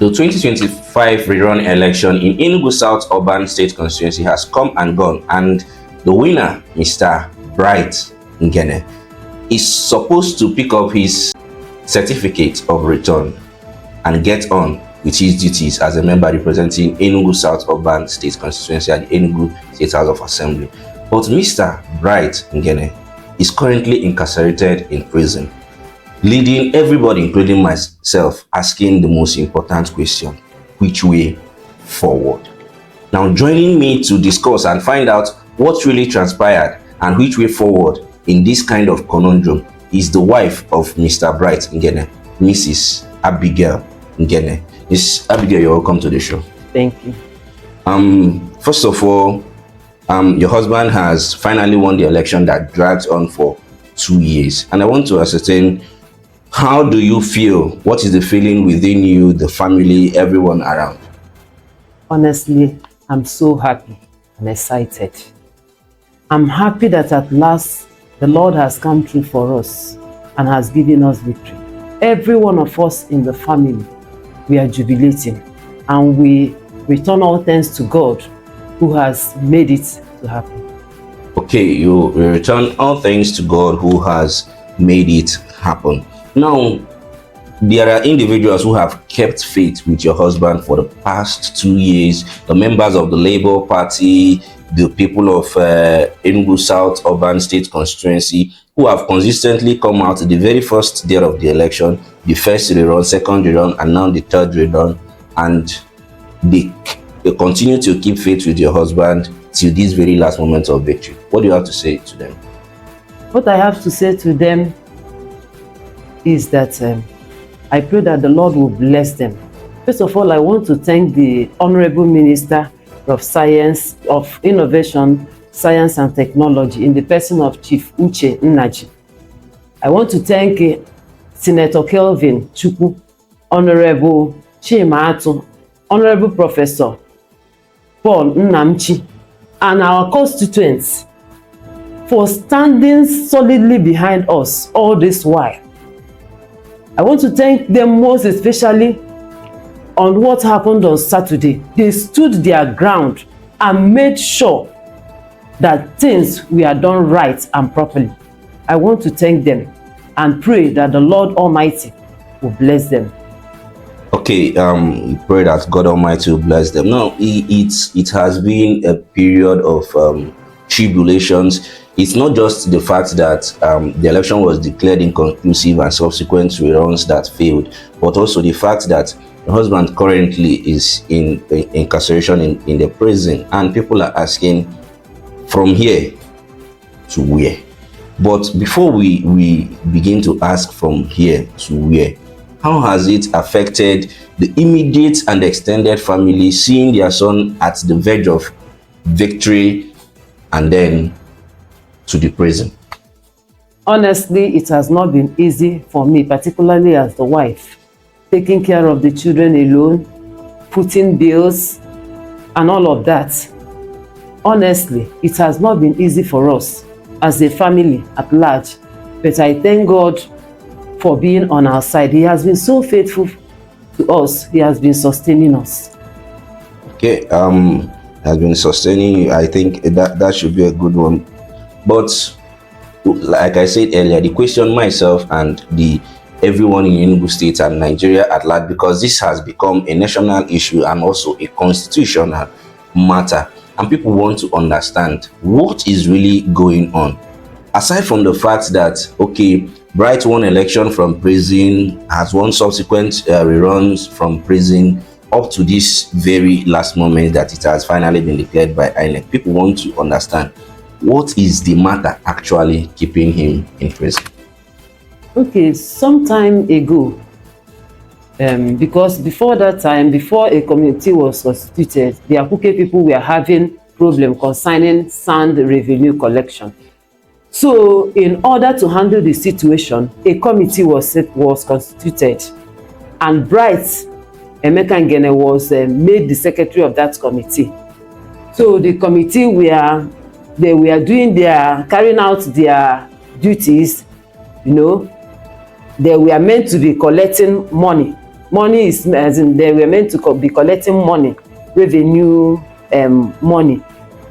The 2025 rerun election in Enugu South Urban State Constituency has come and gone, and the winner, Mr. Bright Ngene, is supposed to pick up his certificate of return and get on with his duties as a member representing Enugu South Urban State Constituency at the Enugu State House of Assembly. But Mr. Bright Ngene is currently incarcerated in prison, leading everybody, including myself, asking the most important question: which way forward? Now, joining me to discuss and find out what really transpired and which way forward in this kind of conundrum is the wife of Mr. Bright Ngene, Mrs. Abigail Ngene. Miss Abigail, you're welcome to the show. Thank you. First of all, your husband has finally won the election that dragged on for 2 years, and I want to ascertain, how do you feel? What is the feeling within you, the family, everyone around? Honestly, I'm so happy and excited. I'm happy that at last the Lord has come through for us and has given us victory. Every one of us in the family, we are jubilating, and we return all thanks to God who has made it to happen. Okay, you return all thanks to God who has made it happen. Now, there are individuals who have kept faith with your husband for the past 2 years, the members of the Labour Party, the people of Enugu South Urban State Constituency, who have consistently come out the very first day of the election, the first rerun, second rerun, and now the third rerun, and they continue to keep faith with your husband till this very last moment of victory. What do you have to say to them? What I have to say to them is that I pray that the Lord will bless them. First of all, I want to thank the Honorable Minister of Science, of Innovation, Science and Technology in the person of Chief Uche Nnaji. I want to thank Senator Kelvin Chukwu, Honorable Chima Atu, Honorable Professor Paul Nnamchi, and our constituents for standing solidly behind us all this while. I want to thank them most especially on what happened on Saturday. They stood their ground and made sure that things were done right and properly. I want to thank them and pray that the Lord Almighty will bless them. Okay, we pray that God Almighty will bless them. Now, it has been a period of tribulations. It's not just the fact that the election was declared inconclusive and subsequent reruns that failed, but also the fact that the husband currently is in incarceration in the prison, and people are asking, from here to where? But before we begin to ask from here to where, how has it affected the immediate and extended family seeing their son at the verge of victory and then to the prison? Honestly, it has not been easy for me, particularly as the wife, taking care of the children alone, putting bills, and all of that. Honestly, it has not been easy for us as a family at large, but I thank God for being on our side. He has been so faithful to us. He has been sustaining us. Okay, has been sustaining you. I think that should be a good one. But like I said earlier, the question myself and everyone in Enugu State and Nigeria at large, because this has become a national issue and also a constitutional matter, and people want to understand what is really going on. Aside from the fact that, okay, Bright won election from prison, has won subsequent reruns from prison, up to this very last moment that it has finally been declared by INEC, people want to understand what is the matter actually keeping him in prison. Okay, some time ago, because before that time, before a committee was constituted, the Akuke people were having problem concerning sand revenue collection. So in order to handle the situation, a committee was constituted, and Bright Emeka Ngene was made the secretary of that committee. So the committee they were carrying out their duties, you know. They were meant to be collecting money money is, as in they were meant to be collecting money, revenue money,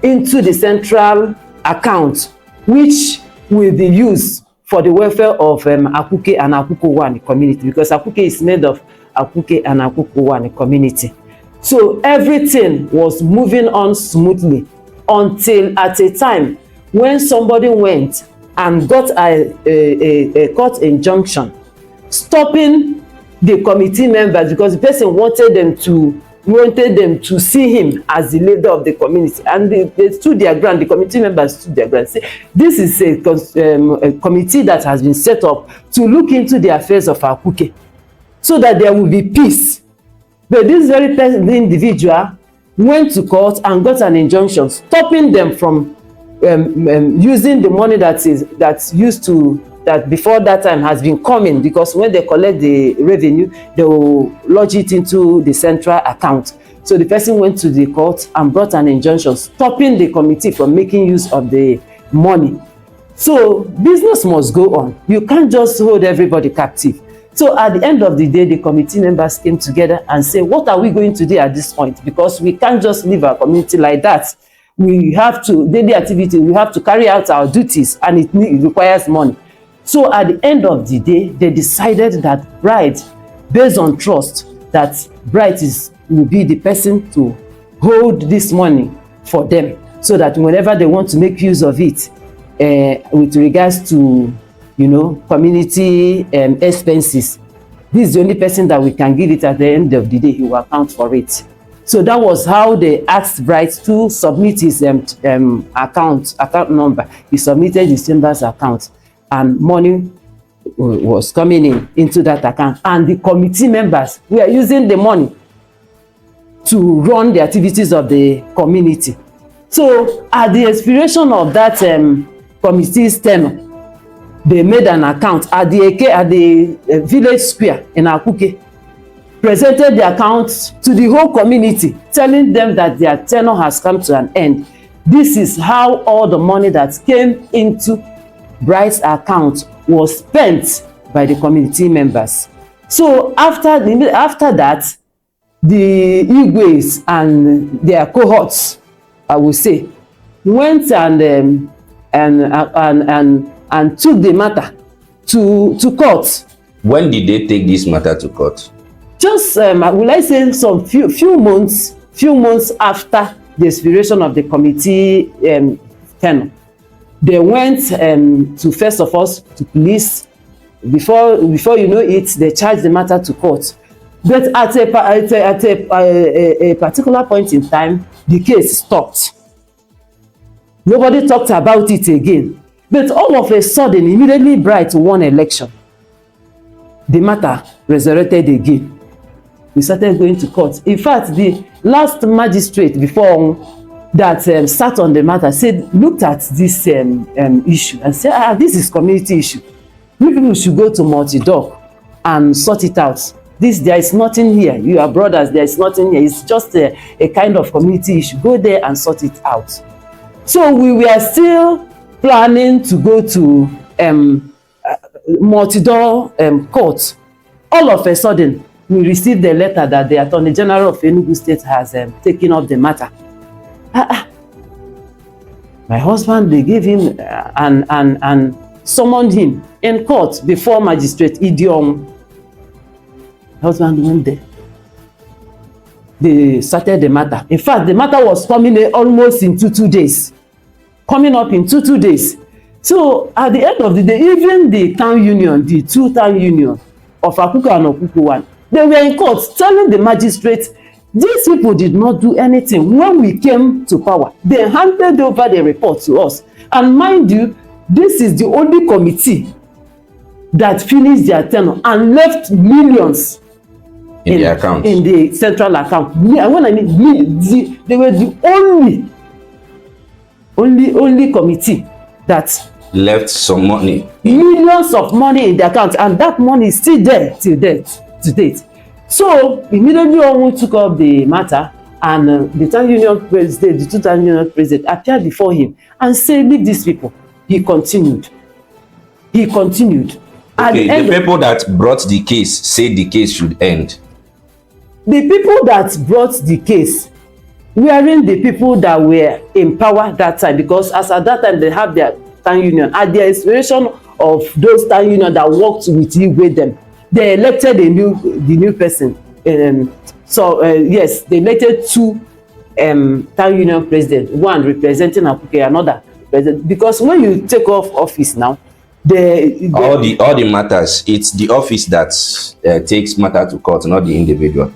into the central account, which will be used for the welfare of Akuke and Akuko One community, because Akuke is made of Akuke and Akuko One community. So everything was moving on smoothly until at a time when somebody went and got a court injunction stopping the committee members, because the person wanted them to see him as the leader of the community, and they stood their ground. The committee members stood their ground. Say, this is a committee that has been set up to look into the affairs of Akuke, so that there will be peace. But this very person, the individual, went to court and got an injunction stopping them from using the money that's used to, that before that time has been coming, because when they collect the revenue, they will lodge it into the central account. So the person went to the court and brought an injunction stopping the committee from making use of the money. So business must go on. You can't just hold everybody captive. So at the end of the day, the committee members came together and said, what are we going to do at this point? Because we can't just leave our community like that. We have to, daily activity, we have to carry out our duties, and it requires money. So at the end of the day, they decided that Bright, based on trust, that Bright will be the person to hold this money for them, so that whenever they want to make use of it, with regards to, community expenses, this is the only person that we can give it. At the end of the day, he will account for it. So that was how they asked Bright to submit his account number. He submitted his chamber's account, and money was coming into that account, and the committee members were using the money to run the activities of the community. So at the expiration of that committee's tenure, they made an account at the village square in Akuke, presented the account to the whole community, telling them that their tenure has come to an end. This is how all the money that came into Bright's account was spent by the community members. So after that, the Igwes and their cohorts, I will say, went and took the matter to court. When did they take this matter to court? Just will I say some few months after the expiration of the committee tenure. They went to, first of all, to police. Before you know it, they charged the matter to court. But at a particular point in time, the case stopped. Nobody talked about it again. But all of a sudden, immediately Bright won election, the matter resurrected again. We started going to court. In fact, the last magistrate before that sat on the matter looked at this issue and said, this is community issue. We people should go to multi-doc and sort it out. There is nothing here. You are brothers, there is nothing here. It's just a kind of community issue. Go there and sort it out. So we were still planning to go to multi-door court. All of a sudden, we received a letter that the Attorney General of Enugu State has taken up the matter. My husband, they gave him and summoned him in court before Magistrate Idiom. My husband went there. They started the matter. In fact, the matter was coming almost in two days. Coming up in two days. So at the end of the day, even the town union, the two town union of Akuko and Okuko One, they were in court telling the magistrate, these people did not do anything. When we came to power, they handed over the report to us. And mind you, this is the only committee that finished their tenure and left millions in the account, in the central account. Yeah, when I mean, they were the only committee that left some money, millions of money in the account, and that money is still there till to date. So immediately we took up the matter, and the town union president, the two town union president, appeared before him and said, leave these people. He continued. Okay, the people that brought the case said the case should end. the people that brought the case wearing the people that were in power that time, because as at that time they have their town union, at the inspiration of those town union that worked with you with them, they elected the new person. Yes, they elected two town union president, one representing Akuke, another president, because when you take off office now, all the matters, it's the office that takes matter to court, not the individual.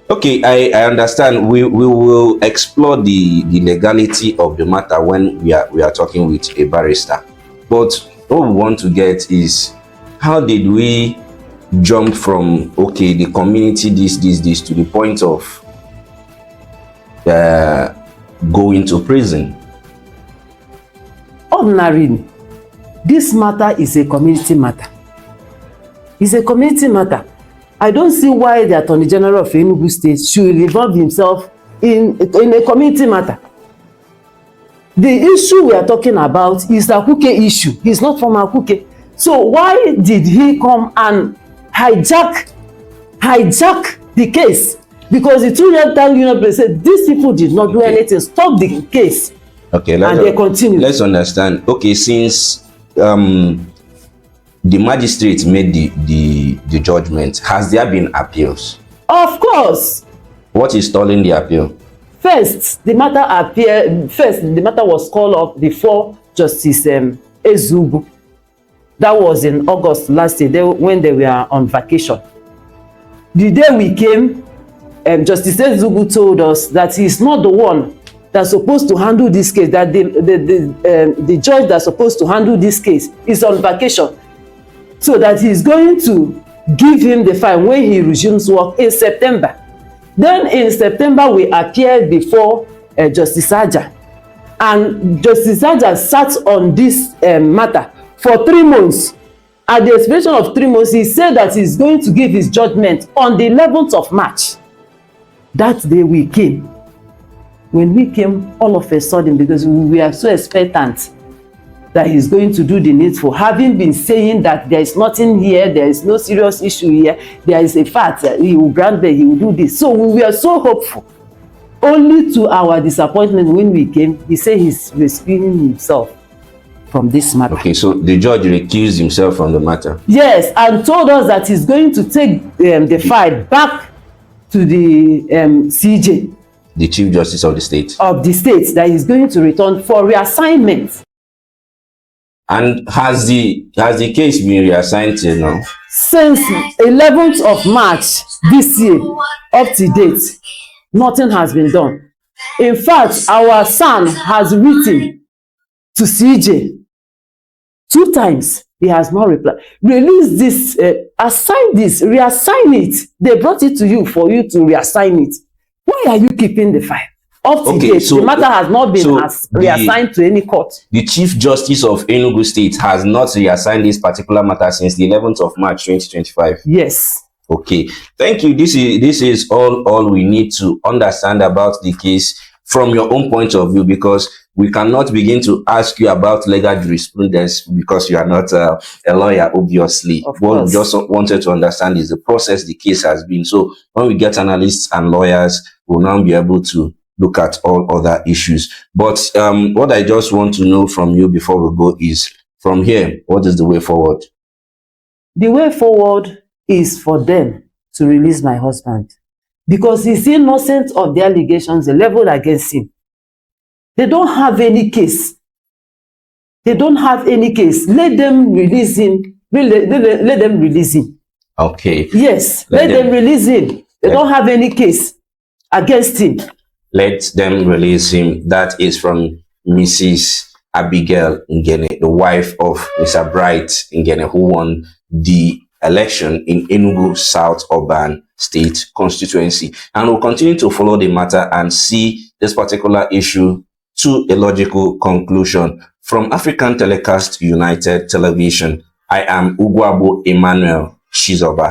Okay, I understand. We will explore the legality of the matter when we are talking with a barrister. But what we want to get is, how did we jump from, okay, the community this to the point of going to prison? Ordinarily, this matter is a community matter. It's a community matter. I don't see why the Attorney General of Enugu State should involve himself in a community matter. The issue we are talking about is the Akuke issue. He's not from Akuke. So why did he come and hijack the case? Because the two-year town union said these people did not do anything. Stop the case. Okay, and they continue. Let's understand. Okay, since the magistrate made the judgment, has there been appeals? Of course. What is stalling the appeal? First, the matter was called up before Justice Ezugwu. That was in August last year, when they were on vacation. The day we came, Justice Ezugwu told us that he's not the one that's supposed to handle this case, that the judge that's supposed to handle this case is on vacation. So that he's going to give him the file when he resumes work in September. Then in September, we appeared before Justice Aja. And Justice Aja sat on this matter for 3 months. At the expiration of 3 months, he said that he's going to give his judgment on the 11th of March. That day we came. When we came, all of a sudden, because we were so expectant that he's going to do the needful, having been saying that there is nothing here, there is no serious issue here, there is a fact, he will grant that he will do this. So we were so hopeful. Only to our disappointment, when we came, he said he's rescuing himself from this matter. Okay, so the judge recused himself from the matter. Yes, and told us that he's going to take the file back to the CJ. The Chief Justice of the state. Of the state, that he's going to return for reassignment. And has the case been reassigned till now? Since 11th of March this year, up to date, nothing has been done. In fact, our son has written to CJ 2 times. He has not replied. Release this, assign this, reassign it. They brought it to you for you to reassign it. Why are you keeping the file? Up to date, so the matter has not been reassigned to any court. The Chief Justice of Enugu State has not reassigned this particular matter since the 11th of March 2025. Yes. Okay. Thank you. This is all we need to understand about the case from your own point of view, because we cannot begin to ask you about legal jurisprudence because you are not a lawyer, obviously. What we just wanted to understand is the process the case has been. So when we get analysts and lawyers, we'll now be able to look at all other issues. But what I just want to know from you before we go is, from here, what is the way forward? The way forward is for them to release my husband, because he's innocent of the allegations they leveled against him. They don't have any case. They don't have any case. Let them release him. Let them release him. Okay. Yes, let them release him. They don't have any case against him. Let them release him. That is from Mrs. Abigail Ngene, the wife of Mr. Bright Ngene, who won the election in Enugu South Urban State Constituency. And we'll continue to follow the matter and see this particular issue to a logical conclusion. From African Telecast United Television, I am Ugwabo Emmanuel Shizoba.